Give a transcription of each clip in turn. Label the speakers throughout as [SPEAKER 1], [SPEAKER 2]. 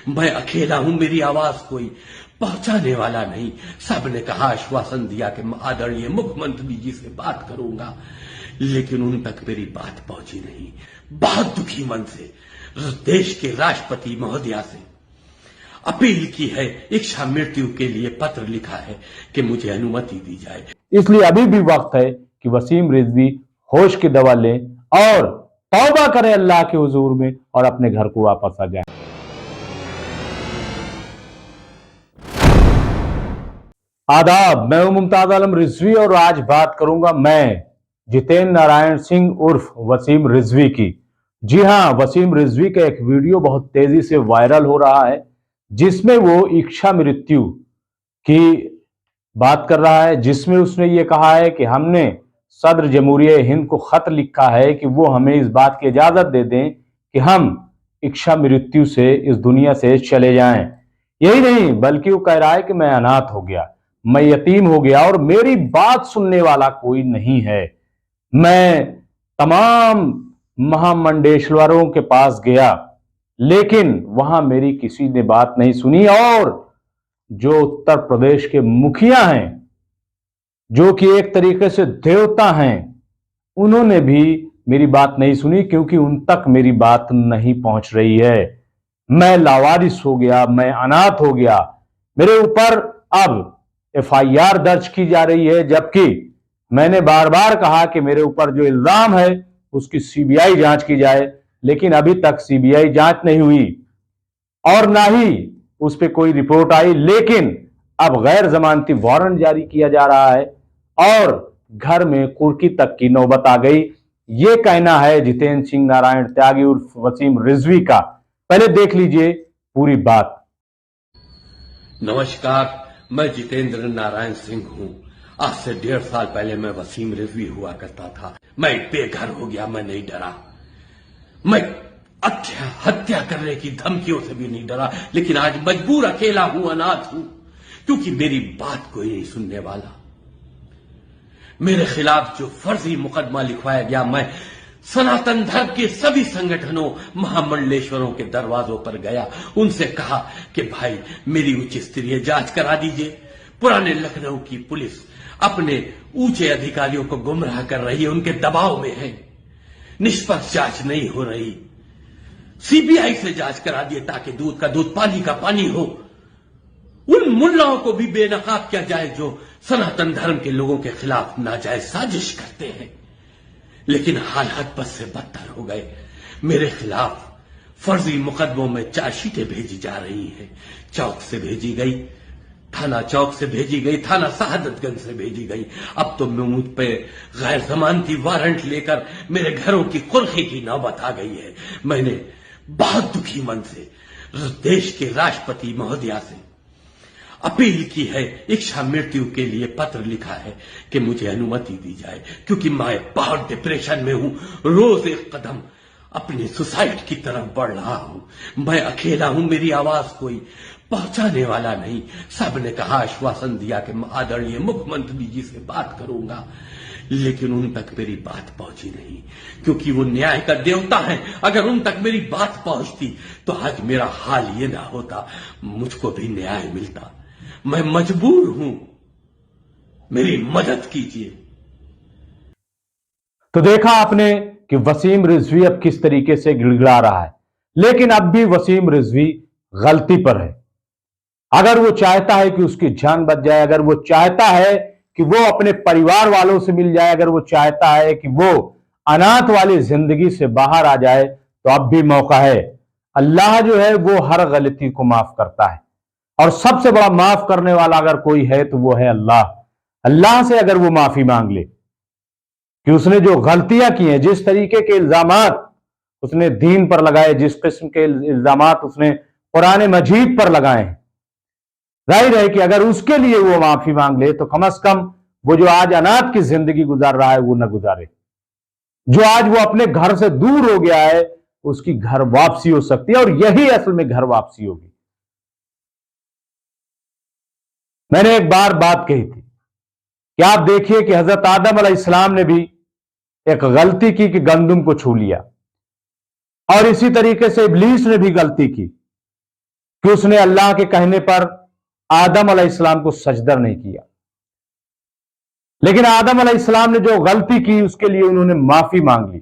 [SPEAKER 1] मैं अकेला हूं, मेरी आवाज कोई पहुंचाने वाला नहीं। सबने कहा, आश्वासन दिया कि मैं आदरणीय मुख्यमंत्री जी से बात करूंगा, लेकिन उन तक मेरी बात पहुंची नहीं। बहुत दुखी मन से देश के राष्ट्रपति महोदया से अपील की है, इच्छा मृत्यु के लिए पत्र लिखा है कि मुझे अनुमति दी जाए।
[SPEAKER 2] इसलिए अभी भी वक्त है कि वसीम रिजवी होश की दवा लें और तौबा करें अल्लाह के हुजूर में और अपने घर को वापस आ जाएं। आदाब, मैं हूं मुमताज आलम रिजवी और आज बात करूंगा मैं जितेंद्र नारायण सिंह उर्फ वसीम रिजवी की। जी हां, वसीम रिजवी का एक वीडियो बहुत तेजी से वायरल हो रहा है जिसमें वो इच्छा मृत्यु की बात कर रहा है, जिसमें उसने ये कहा है कि हमने सदर जमहूरिया हिंद को खत लिखा है कि वो हमें इस बात की इजाजत दे दें कि हम इच्छा मृत्यु से इस दुनिया से चले जाएं। यही नहीं बल्कि वो कह रहा है कि मैं अनाथ हो गया, मैं यतीम हो गया और मेरी बात सुनने वाला कोई नहीं है। मैं तमाम महामंडलेश्वरों के पास गया लेकिन वहां मेरी किसी ने बात नहीं सुनी और जो उत्तर प्रदेश के मुखिया हैं, जो कि एक तरीके से देवता हैं, उन्होंने भी मेरी बात नहीं सुनी क्योंकि उन तक मेरी बात नहीं पहुंच रही है। मैं लावारिस हो गया, मैं अनाथ हो गया। मेरे ऊपर अब एफआईआर दर्ज की जा रही है, जबकि मैंने बार बार कहा कि मेरे ऊपर जो इल्जाम है उसकी सीबीआई जांच की जाए, लेकिन अभी तक सीबीआई जांच नहीं हुई और ना ही उस पर कोई रिपोर्ट आई। लेकिन अब गैर जमानती वारंट जारी किया जा रहा है और घर में कुर्की तक की नौबत आ गई। ये कहना है जितेंद्र सिंह नारायण त्यागी उर्फ वसीम रिजवी का। पहले देख लीजिए पूरी बात।
[SPEAKER 1] नमस्कार, मैं जितेंद्र नारायण सिंह हूं। आज से 1.5 साल पहले मैं वसीम रिजवी हुआ करता था। मैं बेघर हो गया, मैं नहीं डरा। मैं हत्या करने की धमकियों से भी नहीं डरा, लेकिन आज मजबूर अकेला हूं, अनाथ हूं, क्योंकि मेरी बात कोई नहीं सुनने वाला। मेरे खिलाफ जो फर्जी मुकदमा लिखवाया गया, मैं सनातन धर्म के सभी संगठनों, महामंडलेश्वरों के दरवाजों पर गया, उनसे कहा कि भाई मेरी उच्च स्तरीय जांच करा दीजिए। पुराने लखनऊ की पुलिस अपने ऊंचे अधिकारियों को गुमराह कर रही है, उनके दबाव में है, निष्पक्ष जांच नहीं हो रही। सीबीआई से जांच करा दिए ताकि दूध का दूध पानी का पानी हो। उन मुल्लाओं को भी बेनकाब किया जाए जो सनातन धर्म के लोगों के खिलाफ नाजायज साजिश करते हैं। लेकिन हालात बद से बदतर हो गए। मेरे खिलाफ फर्जी मुकदमों में चार्जशीटें भेजी जा रही हैं। चौक से भेजी गई, थाना चौक से भेजी गई, थाना शहादतगंज से भेजी गई। अब तो मुझ पे गैर जमानती वारंट लेकर मेरे घरों की कुर्की की नौबत आ गई है। मैंने बहुत दुखी मन से देश के राष्ट्रपति महोदया से अपील की है, इच्छा मृत्यु के लिए पत्र लिखा है कि मुझे अनुमति दी जाए, क्योंकि मैं बहुत डिप्रेशन में हूं। रोज एक कदम अपनी सुसाइड की तरफ बढ़ रहा हूं। मैं अकेला हूं, मेरी आवाज कोई पहुंचाने वाला नहीं। सबने कहा, आश्वासन दिया कि मैं आदरणीय मुख्यमंत्री जी से बात करूंगा, लेकिन उन तक मेरी बात पहुंची नहीं, क्योंकि वो न्याय का देवता है। अगर उन तक मेरी बात पहुंचती तो आज मेरा हाल ये ना होता, मुझको भी न्याय मिलता। मैं मजबूर हूं, मेरी मदद कीजिए।
[SPEAKER 2] तो देखा आपने कि वसीम रिजवी अब किस तरीके से गिड़गिड़ा रहा है, लेकिन अब भी वसीम रिजवी गलती पर है। अगर वो चाहता है कि उसकी जान बच जाए, अगर वो चाहता है कि वो अपने परिवार वालों से मिल जाए, अगर वो चाहता है कि वो अनाथ वाली जिंदगी से बाहर आ जाए, तो अब भी मौका है। अल्लाह जो है वो हर गलती को माफ करता है और सबसे बड़ा माफ करने वाला अगर कोई है तो वो है अल्लाह। अल्लाह से अगर वो माफी मांग ले कि उसने जो गलतियां की हैं, जिस तरीके के इल्जामात उसने दीन पर लगाए, जिस किस्म के इल्जामात उसने कुरान मजीद पर लगाए हैं, जाहिर है कि अगर उसके लिए वो माफी मांग ले तो कम से कम वो जो आज अनाथ की जिंदगी गुजार रहा है वो न गुजारे। जो आज वो अपने घर से दूर हो गया है उसकी घर वापसी हो सकती है और यही असल में घर वापसी होगी। मैंने एक बार बात कही थी कि आप देखिए कि हजरत आदम अलैहिस्सलाम ने भी एक गलती की कि गंदुम को छू लिया, और इसी तरीके से इब्लीस ने भी गलती की कि उसने अल्लाह के कहने पर आदम अलैहिस्सलाम को सजदा नहीं किया, लेकिन आदम अलैहिस्सलाम ने जो गलती की उसके लिए उन्होंने माफी मांग ली,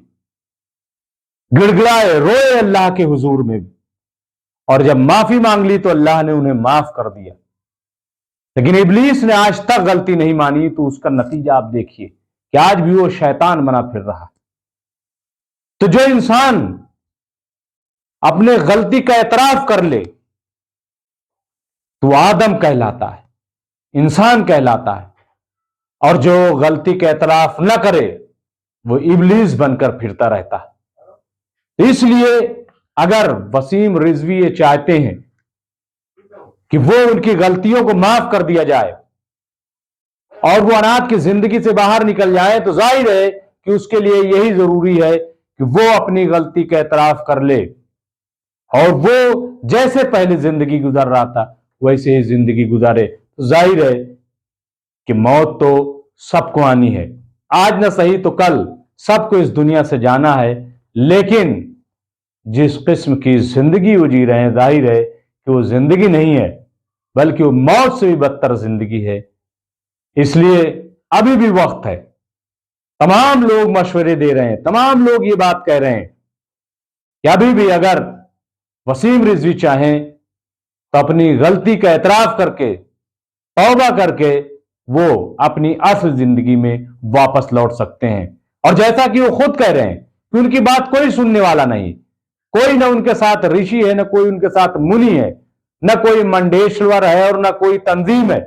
[SPEAKER 2] गिड़गिड़ाए, रोए अल्लाह के हुजूर में, और जब माफी मांग ली तो अल्लाह ने उन्हें माफ कर दिया। लेकिन इब्लीस ने आज तक गलती नहीं मानी, तो उसका नतीजा आप देखिए कि आज भी वो शैतान बना फिर रहा है। तो जो इंसान अपने गलती का एतराफ कर ले तो आदम कहलाता है, इंसान कहलाता है, और जो गलती का एतराफ न करे वो इब्लीस बनकर फिरता रहता है। तो इसलिए अगर वसीम रिजवी ये चाहते हैं कि वो उनकी गलतियों को माफ कर दिया जाए और वो अनाथ की जिंदगी से बाहर निकल जाए, तो जाहिर है कि उसके लिए यही जरूरी है कि वो अपनी गलती का एतराफ कर ले और वो जैसे पहले जिंदगी गुजार रहा था वैसे ही जिंदगी गुजारे। तो जाहिर है कि मौत तो सबको आनी है, आज न सही तो कल सबको इस दुनिया से जाना है। लेकिन जिस किस्म की जिंदगी वो जी रहे हैं, जाहिर है कि वो जिंदगी नहीं है बल्कि वो मौत से भी बदतर जिंदगी है। इसलिए अभी भी वक्त है, तमाम लोग मशवरे दे रहे हैं, तमाम लोग ये बात कह रहे हैं कि अभी भी अगर वसीम रिजवी चाहें तो अपनी गलती का एतराफ करके, तौबा करके वो अपनी असल जिंदगी में वापस लौट सकते हैं। और जैसा कि वो खुद कह रहे हैं कि उनकी बात कोई सुनने वाला नहीं, कोई ना उनके साथ ऋषि है, ना कोई उनके साथ मुनि है, न कोई मंडेश्वर है और न कोई तंजीम है,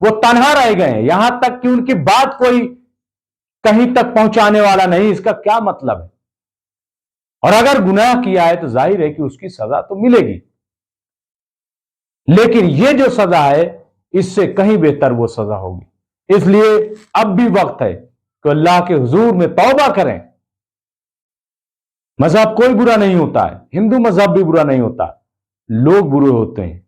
[SPEAKER 2] वो तन्हा रह गए हैं। यहां तक कि उनकी बात कोई कहीं तक पहुंचाने वाला नहीं। इसका क्या मतलब है? और अगर गुनाह किया है तो जाहिर है कि उसकी सजा तो मिलेगी, लेकिन ये जो सजा है इससे कहीं बेहतर वो सजा होगी। इसलिए अब भी वक्त है कि अल्लाह के हुजूर में तौबा करें। मजहब कोई बुरा नहीं होता है, हिंदू मजहब भी बुरा नहीं होता, लोग बुरे होते हैं।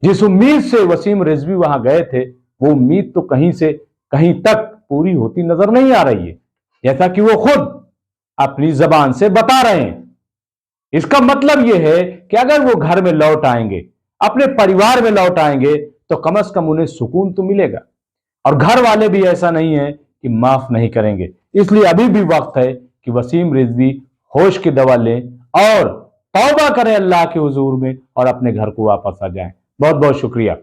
[SPEAKER 2] जिस उम्मीद से वसीम रिजवी वहां गए थे वो उम्मीद तो कहीं से कहीं तक पूरी होती नजर नहीं आ रही है, जैसा कि वो खुद अपनी जबान से बता रहे हैं। इसका मतलब यह है कि अगर वो घर में लौट आएंगे, अपने परिवार में लौट आएंगे, तो कम से कम उन्हें सुकून तो मिलेगा। और घर वाले भी ऐसा नहीं है कि माफ नहीं करेंगे। इसलिए अभी भी वक्त है कि वसीम रिजवी होश की दवा लें और तौबा करें अल्लाह के हुजूर में और अपने घर को वापस आ जाएं। बहुत बहुत शुक्रिया।